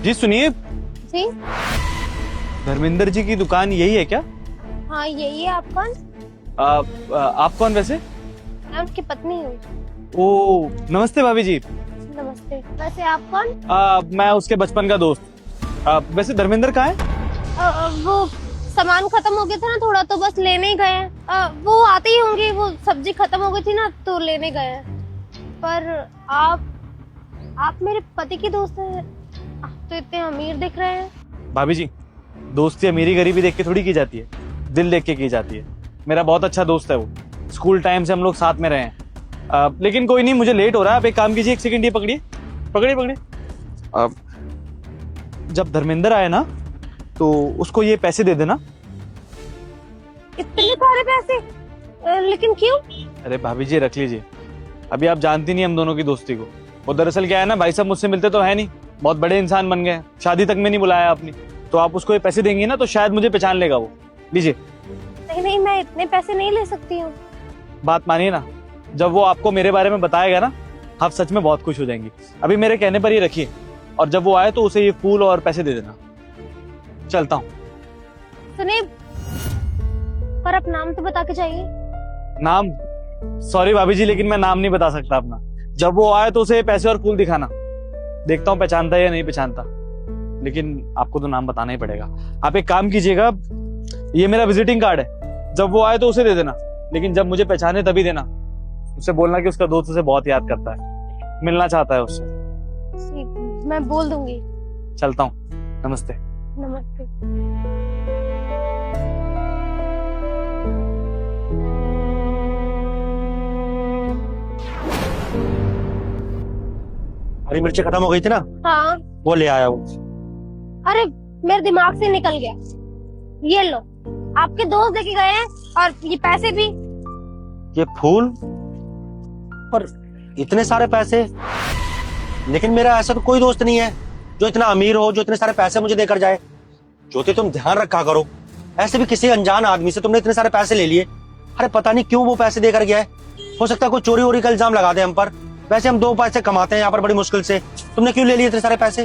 जी सुनिए, जी धर्मेंद्र जी की दुकान यही है क्या? हाँ यही है। आप कौन? आप कौन वैसे? मैं उनकी पत्नी हूँ। ओ नमस्ते भाभी जी। नमस्ते। वैसे आप कौन? मैं उसके बचपन का दोस्त। वैसे धर्मेंद्र कहाँ है? वो सामान खत्म हो गया था ना थोड़ा, तो बस लेने ही गए हैं। वो आते ही होंगे, वो सब्जी खत्म हो गई थी ना तो लेने गए हैं। पर आप मेरे पति की दोस्त हैं। आप तो इतने अमीर दिख रहे हैं। भाभी जी, दोस्ती अमीरी गरीबी देख के थोड़ी की जाती है, दिल देख के की जाती है। मेरा बहुत अच्छा दोस्त है वो, स्कूल टाइम से हम लोग साथ में रहे हैं। लेकिन कोई नहीं, मुझे लेट हो रहा है। आप एक काम कीजिए, एक सेकंड ये पकड़िए पकड़िए पकड़िए। जब धर्मेंद्र आए ना तो उसको ये पैसे दे देना। इतने सारे पैसे? लेकिन क्यों? अरे भाभी जी रख लीजिए, अभी आप जानती नहीं हम दोनों की दोस्ती को। वो दरअसल क्या है ना, भाई साहब मुझसे मिलते तो है नहीं, बहुत बड़े इंसान बन गए हैं, शादी तक में नहीं बुलाया आपने। तो आप उसको ये पैसे देंगे ना तो शायद मुझे पहचान लेगा वो। लीजिए। नहीं नहीं, मैं इतने पैसे नहीं ले सकती हूँ। बात मानिए ना, जब वो आपको मेरे बारे में बताएगा ना, आप सच में बहुत खुश हो जाएंगी। अभी मेरे कहने पर ही रखिए, और जब वो आए तो उसे ये फूल और पैसे दे देना। चलता हूँ। सुनिए, पर आप नाम तो बता के जाइए। नाम? सॉरी भाभी जी, लेकिन मैं नाम नहीं बता सकता अपना। जब वो आए तो उसे पैसे और फूल दिखाना, देखता हूँ पहचानता है या नहीं पहचानता। लेकिन आपको तो नाम बताना ही पड़ेगा। आप एक काम कीजिएगा, ये मेरा विजिटिंग कार्ड है, जब वो आए तो उसे दे देना, लेकिन जब मुझे पहचाने तभी देना। उससे बोलना कि उसका दोस्त उसे बहुत याद करता है, मिलना चाहता है उससे। मैं बोल दूंगी। चलता हूँ, नमस्ते। नमस्ते। हरी मिर्ची खत्म हो गई थी ना, हाँ। वो ले आया वो। अरे मेरे दिमाग से निकल गया। ये लो, आपके दोस्त देके गए हैं, और ये पैसे भी। ये फूल और इतने सारे पैसे, लेकिन मेरा ऐसा तो कोई दोस्त नहीं है जो इतना अमीर हो, जो इतने सारे पैसे मुझे देकर जाए। ज्योति तुम ध्यान रखा करो, ऐसे भी किसी अनजान आदमी से तुमने इतने सारे पैसे ले लिए। अरे पता नहीं क्यों वो पैसे देकर गया है, हो सकता है कोई चोरी वोरी का इल्जाम लगा दे हम पर। वैसे हम 2 पैसे कमाते हैं यहाँ पर बड़ी मुश्किल से, तुमने क्यों ले लिए इतने सारे पैसे?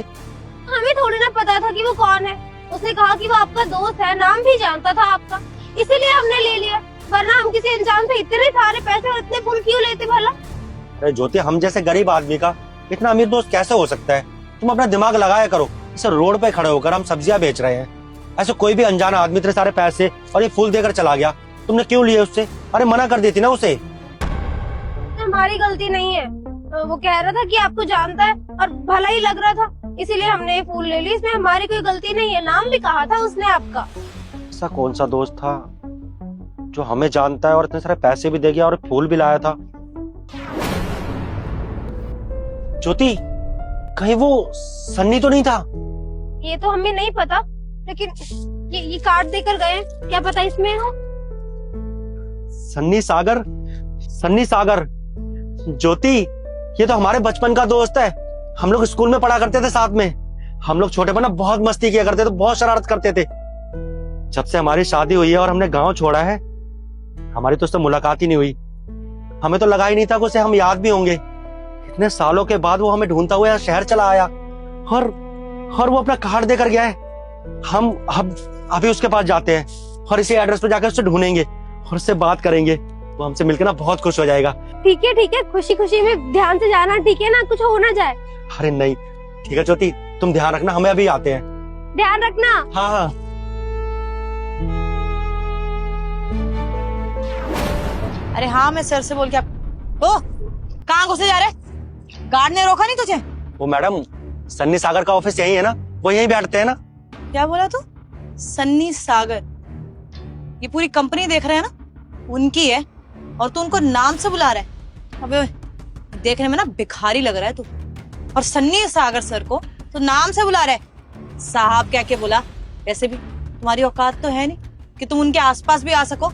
हमें थोड़ी ना पता था कि वो कौन है। उसने कहा कि वो आपका दोस्त है, नाम भी जानता था आपका, इसीलिए हमने ले लिया। वरना हम किसी अनजान से इतने सारे पैसे और इतने फूल क्यों लेते भला? अरे ज्योति, हम जैसे गरीब आदमी का इतना अमीर दोस्त कैसे हो सकता है? तुम अपना दिमाग लगाया करो। इसे रोड पे खड़े होकर हम सब्जियां बेच रहे हैं, ऐसे कोई भी अनजान आदमी इतने सारे पैसे और ये फूल देकर चला गया, तुमने क्यों लिए उससे? अरे मना कर देती ना उसे। हमारी गलती नहीं है, वो कह रहा था कि आपको जानता है और भला ही लग रहा था, इसीलिए हमने ये फूल ले ली। इसमें हमारी कोई गलती नहीं है। नाम भी कहा था उसने आपका। ऐसा कौन सा दोस्त था जो हमें जानता है और इतने सारे पैसे भी दे गया और फूल भी लाया था? ज्योति, कहीं वो सन्नी तो नहीं था? ये तो हमें नहीं पता, लेकिन ये कार्ड देकर गए, क्या पता इसमें हो। सन्नी सागर, सन्नी सागर। ज्योति, ये तो हमारे बचपन का दोस्त है। हम लोग स्कूल में पढ़ा करते थे साथ में। हम लोग छोटे पर ना बहुत मस्ती किया करते थे, बहुत शरारत करते थे। जब से हमारी शादी हुई है और हमने गांव छोड़ा है, हमारी तो उससे मुलाकात ही नहीं हुई। हमें तो लगा ही नहीं था कि उसे हम याद भी होंगे। इतने सालों के बाद वो हमें ढूंढता हुआ शहर चला आया, और वो अपना कार्ड देकर गया है। हम अभी उसके पास जाते हैं और इसी एड्रेस पर जाकर उससे ढूंढेंगे और उससे बात करेंगे। वो हमसे मिलकर ना बहुत खुश हो जाएगा। ठीक है, खुशी खुशी में ध्यान से जाना, ठीक है ना? कुछ हो ना जाए। अरे नहीं, ठीक है ज्योति, तुम ध्यान रखना, हमें अभी आते हैं। ध्यान रखना। हाँ हाँ। अरे हाँ, मैं सर से बोल के ओ कहाँ घुसे जा रहे? गार्ड ने रोका नहीं तुझे? वो मैडम, सन्नी सागर का ऑफिस यही है ना, वो यहीं बैठते हैं ना। क्या बोला तू? सन्नी सागर? ये पूरी कंपनी देख रहे हैं ना, उनकी है, और तू उनको नाम से बुला रहा है? अबे देखने में ना भिखारी लग रहा है तू। और सन्नी सागर सर को तो नाम से बुला रहा है? साहब क्या के बुला, वैसे भी तुम्हारी औकात तो है नहीं कि तुम उनके आसपास भी आ सको,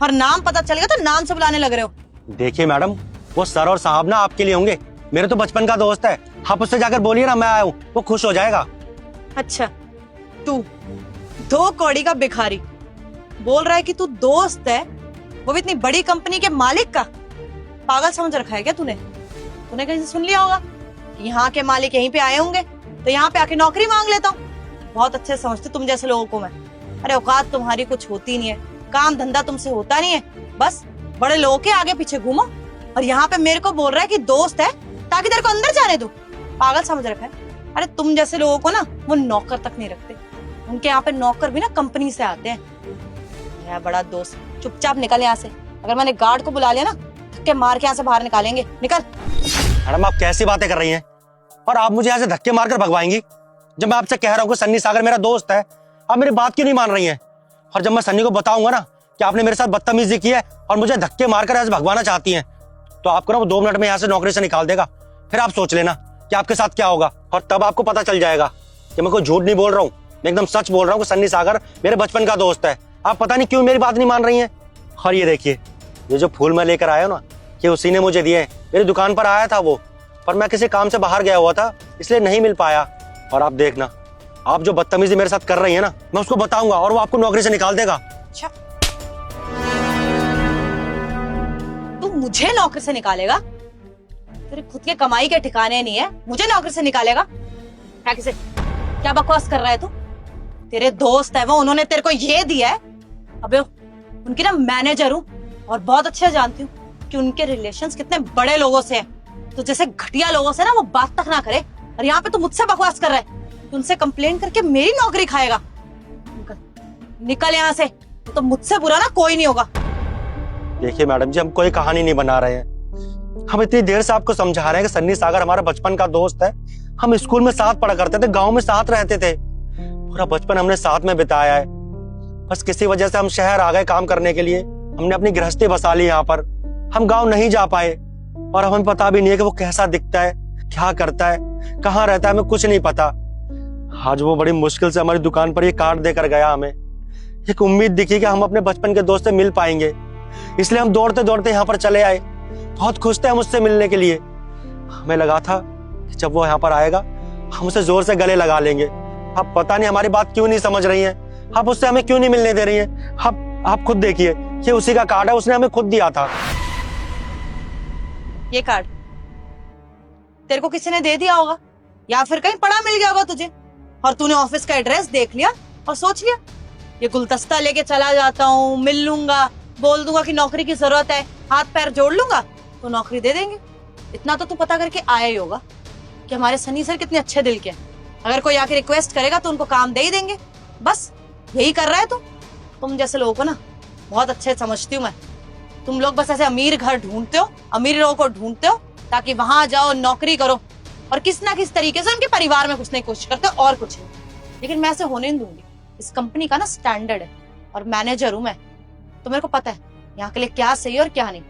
और नाम पता चलेगा तो नाम से बुलाने लग रहे हो। देखिए मैडम, वो सर और साहब ना आपके लिए होंगे, मेरे तो बचपन का दोस्त है। आप उससे जाकर बोलिए ना मैं आया हूँ, वो खुश हो जाएगा। अच्छा, तू 2 कौड़ी का भिखारी बोल रहा है कि तू दोस्त है, वो भी इतनी बड़ी कंपनी के मालिक का? पागल समझ रखा है क्या तूने? तूने कहीं से सुन लिया होगा कि यहाँ के मालिक यहीं पे आए होंगे, तो यहाँ पे आके नौकरी मांग लेता हूँ। बहुत अच्छे समझते तुम जैसे लोगों को मैं। अरे औकात तुम्हारी कुछ होती नहीं है, काम धंधा तुमसे होता नहीं है, बस बड़े लोगों के आगे पीछे घूमो। और यहाँ पे मेरे को बोल रहा है कि दोस्त है ताकि तेरे को अंदर जाने दो। पागल समझ रखा है। अरे तुम जैसे लोगों को ना वो नौकर तक नहीं रखते, उनके यहाँ पे नौकर भी ना कंपनी से आते हैं। मेरा बड़ा दोस्त, चुपचाप निकल यहाँ से। अगर मैंने गार्ड को बुला लिया ना, धक्के मार के यहाँ से बाहर निकालेंगे। निकल। मैडम आप कैसी बातें कर रही हैं, और आप मुझे यहाँ से धक्के मारकर भगवाएंगी? जब मैं आपसे कह रहा हूँ कि सन्नी सागर मेरा दोस्त है, आप मेरी बात क्यों नहीं मान रही हैं? और जब मैं सन्नी को बताऊंगा ना कि आपने मेरे साथ बदतमीजी की है और मुझे धक्के मारकर ऐसे भगवाना चाहती हैं, तो आपको ना वो 2 मिनट में यहाँ से नौकरी से निकाल देगा। फिर आप सोच लेना कि आपके साथ क्या होगा, और तब आपको पता चल जाएगा कि मैं कोई झूठ नहीं बोल रहा हूँ, मैं एकदम सच बोल रहा हूँ कि सन्नी सागर मेरे बचपन का दोस्त है। आप पता नहीं क्यों मेरी बात नहीं मान रही हैं। और ये देखिए, ये जो फूल मैं लेकर आया हूँ ना, ये उसी ने मुझे दिए। मेरी दुकान पर आया था वो, पर मैं किसी काम से बाहर गया हुआ था, इसलिए नहीं मिल पाया। और आप देखना, आप जो बदतमीजी मेरे साथ कर रही है ना, मैं उसको बताऊंगा और वो आपको नौकरी से निकाल देगा। अच्छा, तू मुझे नौकरी से निकालेगा? तेरे खुद के कमाई के ठिकाने नहीं है, मुझे नौकरी से निकालेगा? क्या बकवास कर रहा है तू? तेरे दोस्त है वो, उन्होंने तेरे को ये दिया है। अबे उनकी ना मैनेजर हूँ और बहुत अच्छा जानती हूँ कि उनके रिलेशंस कितने बड़े लोगों से हैं। तो जैसे घटिया लोगों से ना वो बात तक ना करे, और यहाँ पे तू मुझसे बकवास कर रहा है। तू उनसे कंप्लेन करके मेरी नौकरी खाएगा। निकल यहाँ से, तो मुझसे बुरा ना कोई नहीं होगा। देखिए मैडम जी, हम कोई कहानी नहीं बना रहे हैं। हम इतनी देर से आपको समझा रहे हैं कि सन्नी सागर हमारा बचपन का दोस्त है। हम स्कूल में साथ पढ़ा करते थे, गांव में साथ रहते थे, पूरा बचपन हमने साथ में बिताया है। बस किसी वजह से हम शहर आ गए काम करने के लिए, हमने अपनी गृहस्थी बसा ली यहाँ पर। हम गांव नहीं जा पाए, और हमें पता भी नहीं है कि वो कैसा दिखता है, क्या करता है, कहाँ रहता है, हमें कुछ नहीं पता। आज वो बड़ी मुश्किल से हमारी दुकान पर ये कार्ड देकर गया। हमें एक उम्मीद दिखी कि हम अपने बचपन के दोस्त से मिल पाएंगे, इसलिए हम दौड़ते दौड़ते यहाँ पर चले आए। बहुत खुश थे हम उससे मिलने के लिए। हमें लगा था कि जब वो यहाँ पर आएगा हम उसे जोर से गले लगा लेंगे। आप पता नहीं हमारी बात क्यों नहीं समझ रही हैं, आप उससे हमें क्यों नहीं मिलने दे रही हैं। आप खुद देखिए, ये उसी का कार्ड है, उसने हमें खुद दिया था। ये कार्ड तेरे को किसी ने दे दिया होगा, या फिर कहीं पड़ा मिल गया होगा तुझे, और तूने ऑफिस का एड्रेस देख लिया और सोच लिया ये गुलदस्ता लेके चला जाता हूँ, मिल लूंगा, बोल दूंगा कि नौकरी की जरूरत है, हाथ पैर जोड़ लूंगा तो नौकरी दे देंगे। इतना तो तू पता करके आया ही होगा कि हमारे सनी सर कितने अच्छे दिल के हैं। अगर कोई आके रिक्वेस्ट करेगा तो उनको काम दे ही देंगे। बस यही कर रहा है तू। तुम जैसे लोगों को ना बहुत अच्छे समझती हूँ मैं। तुम लोग बस ऐसे अमीर घर ढूंढते हो, अमीर लोगों को ढूंढते हो ताकि वहां जाओ, नौकरी करो, और किस ना किस तरीके से उनके परिवार में घुसने की कोशिश करते हो, और कुछ नहीं। लेकिन मैं ऐसे होने नहीं दूंगी। इस कंपनी का ना स्टैंडर्ड है, और मैनेजर हूं मैं, तो मेरे को पता है यहाँ के लिए क्या सही और क्या नहीं।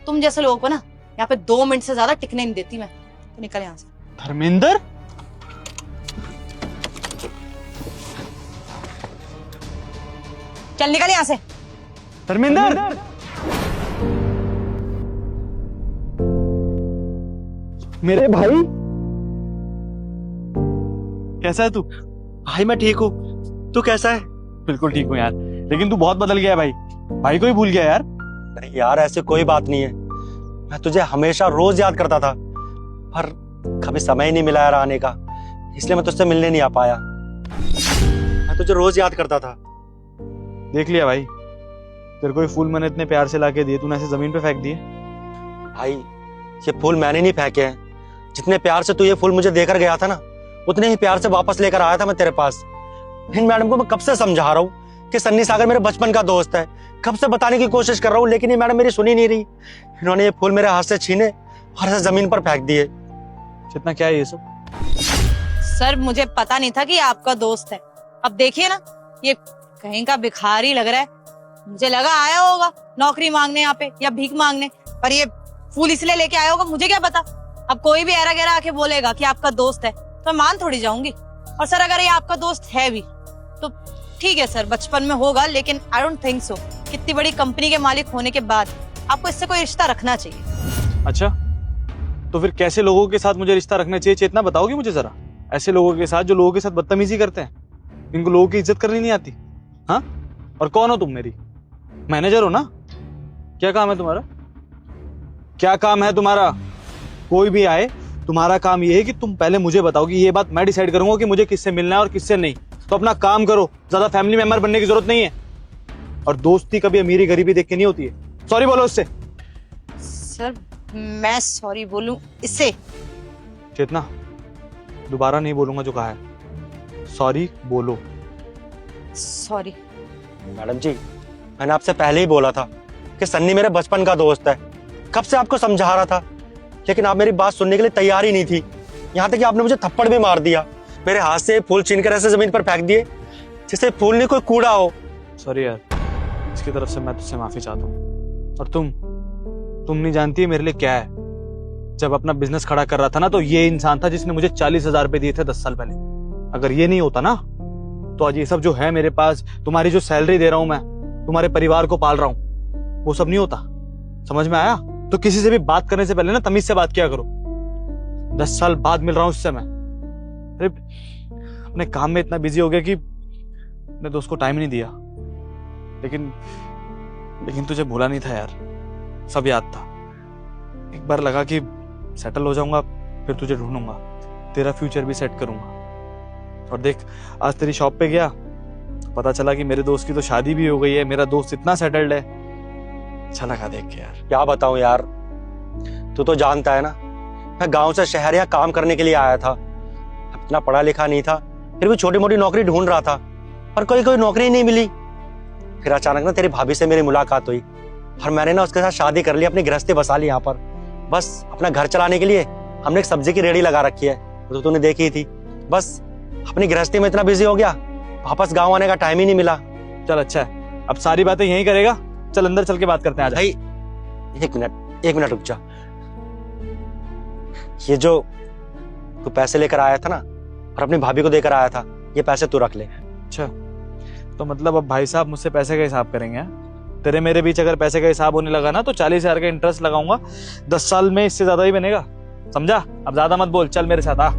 तुम जैसे लोगों को ना यहाँ पे 2 मिनट से ज्यादा टिकने नहीं देती मैं। तो निकल यहाँ से। धर्मेंद्र, चल निकल यहाँ से। धर्मेंद्र, मेरे भाई, कैसा है तू? भाई मैं ठीक हूँ, तू कैसा है? बिल्कुल ठीक हूँ यार, लेकिन तू बहुत बदल गया है भाई। भाई को ही भूल गया यार। नहीं यार, ऐसे कोई बात नहीं है। मैं तुझे हमेशा रोज याद करता था, पर कभी समय ही नहीं मिला यार आने का, इसलिए मैं तुझसे मिलने नहीं आ पाया। मैं तुझे रोज याद करता था। देख लिया भाई, तेरे को ये फूल मैंने इतने प्यार से लाके दिए, तूने ऐसे जमीन पे फेंक दिए। भाई ये फूल मैंने नहीं फेंके हैं, जितने प्यार से तू ये फूल मुझे देकर गया था ना, उतने ही प्यार से वापस लेकर आया था मैं तेरे पास। इन मैडम को मैं कब से समझा रहा हूँ कि सन्नी सागर मेरे बचपन का दोस्त है, कब से बताने की कोशिश कर रहा हूँ, लेकिन ये मैडम मेरी सुनी नहीं रही। इन्होंने ये फूल मेरे हाथ से छीने और ऐसे जमीन पर फेंक दिए। कितना क्या है ये सब? सर मुझे पता नहीं था कि आपका दोस्त है। अब देखिए ना, ये कहीं का भिखारी लग रहा है। मुझे लगा आया होगा नौकरी मांगने यहाँ पे या भीख मांगने, पर ये फूल इसलिए लेके आया होगा, मुझे क्या पता। अब कोई भी ऐरा गैरा आके बोलेगा कि आपका दोस्त है तो मैं मान थोड़ी जाऊंगी। और सर अगर ये आपका दोस्त है भी तो ठीक है सर, बचपन में होगा, लेकिन आई डोंट थिंक सो। कितनी बड़ी कंपनी के मालिक होने के बाद आपको इससे कोई रिश्ता रखना चाहिए। अच्छा, तो फिर कैसे लोगों के साथ मुझे रिश्ता रखना चाहिए, चेतना बताओगी मुझे जरा? ऐसे लोगों के साथ जो लोगों के साथ बदतमीजी करते हैं, इनको लोगों की इज्जत करनी नहीं आती। हाँ, और कौन हो तुम? मेरी मैनेजर हो ना? क्या काम है तुम्हारा? क्या काम है तुम्हारा? कोई भी आए तुम्हारा काम ये है कि तुम पहले मुझे बताओ कि ये बात मैं डिसाइड करूंगा कि मुझे किससे मिलना है और किससे नहीं। तो अपना काम करो, ज्यादा फैमिली मेंबर बनने की जरूरत नहीं है। और दोस्ती कभी अमीरी गरीबी देख के नहीं होती है। सॉरी बोलो उससे। सर मैं सॉरी बोलूं इससे? चेतना, दोबारा नहीं बोलूंगा जो कहा है। सॉरी बोलो। सॉरी। मैडम जी, मैंने आपसे पहले ही बोला था कि सन्नी मेरे बचपन का दोस्त है। कब से आपको समझा रहा था, लेकिन आप मेरी बात सुनने के लिए तैयार ही नहीं थी। यहाँ तक कि आपने मुझे थप्पड़ भी मार दिया। मेरे हाथ से फूल छीनकर ऐसे जमीन पर फेंक दिए जैसे फूल नहीं कोई कूड़ा हो। सॉरी यार, इसकी तरफ से मैं तुझसे माफी चाहता हूँ। और तुम नहीं जानती है मेरे लिए क्या है। जब अपना बिजनेस खड़ा कर रहा था ना, तो ये इंसान था जिसने मुझे 40,000 रुपए दिए थे 10 साल पहले। अगर ये नहीं होता ना, तो आज ये सब जो है मेरे पास, तुम्हारी जो सैलरी दे रहा हूं मैं, तुम्हारे परिवार को पाल रहा हूं, वो सब नहीं होता। समझ में आया? तो किसी से भी बात करने से पहले ना तमीज से बात किया करो। 10 साल बाद मिल रहा हूं उससे मैं। अरे अपने काम में इतना बिजी हो गया कि अपने दोस्त को टाइम ही नहीं दिया। लेकिन तुझे भूला नहीं था यार, सब याद था। एक बार लगा कि सेटल हो जाऊंगा, फिर तुझे ढूंढूंगा, तेरा फ्यूचर भी सेट करूंगा। और देख, आज तेरी शॉप पे गया, पता चला कि मेरे दोस्त की तो शादी भी हो गई है। मेरा दोस्त इतना सेटल्ड है, अच्छा लगा देख के यार। क्या बताऊं यार, तू तो जानता है ना, मैं गांव से शहर यहाँ काम करने के लिए आया था। इतना पढ़ा लिखा नहीं था, फिर भी छोटी मोटी नौकरी ढूंढ रहा था, पर कोई नौकरी नहीं मिली। फिर अचानक ना तेरी भाभी से मेरी मुलाकात हुई और मैंने ना उसके साथ शादी कर ली, अपनी गृहस्थी बसा ली यहाँ पर। बस अपना घर चलाने के लिए हमने एक सब्जी की रेहड़ी लगा रखी है, तो तूने देखी ही थी। बस अपनी गृहस्थी में इतना बिजी हो गया, वापस गाँव आने का टाइम ही नहीं मिला। चल अच्छा है, अब सारी बातें यहीं करेगा। चल अंदर चल के बात करते हैं। आजा। भाई एक मिनट रुक जा। ये जो तू पैसे लेकर आया था ना और अपनी भाभी को देकर आया था, ये पैसे तू रख ले। अच्छा, तो मतलब अब भाई साहब मुझसे पैसे का हिसाब करेंगे हैं? तेरे मेरे बीच अगर पैसे का हिसाब होने लगा ना, तो 40,000 का इंटरेस्ट लगाऊंगा। 10 साल में इससे ज्यादा ही बनेगा, समझा? अब ज्यादा मत बोल, चल मेरे साथ आ।